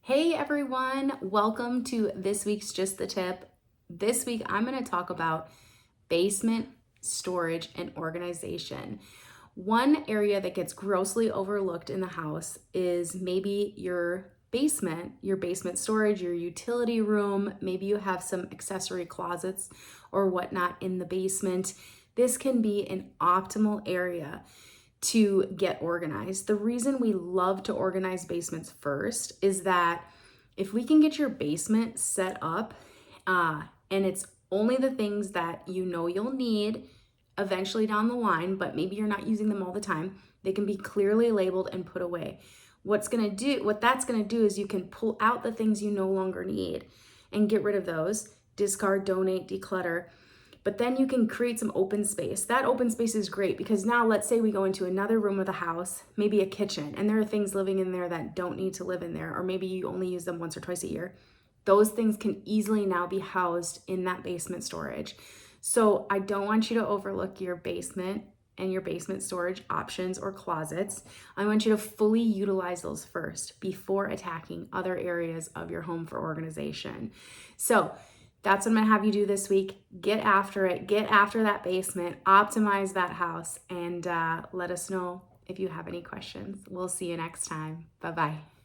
Hey everyone, welcome to this week's Just the Tip. This week I'm going to talk about basement storage and organization. One area that gets grossly overlooked in the house is maybe your basement storage, your utility room. Maybe you have some accessory closets or whatnot in the basement. This can be an optimal area to get organized. The reason we love to organize basements first is that if we can get your basement set up and it's only the things that you know you'll need eventually down the line, but maybe you're not using them all the time, they can be clearly labeled and put away. What that's gonna do is you can pull out the things you no longer need and get rid of those, discard, donate, declutter. But then you can create some open space. That open space is great because now let's say we go into another room of the house, maybe a kitchen, and there are things living in there that don't need to live in there, or maybe you only use them once or twice a year. Those things can easily now be housed in that basement storage. So I don't want you to overlook your basement and your basement storage options or closets. I want you to fully utilize those first before attacking other areas of your home for organization. So that's what I'm gonna have you do this week. Get after it, get after that basement, optimize that house, and let us know if you have any questions. We'll see you next time. Bye-bye.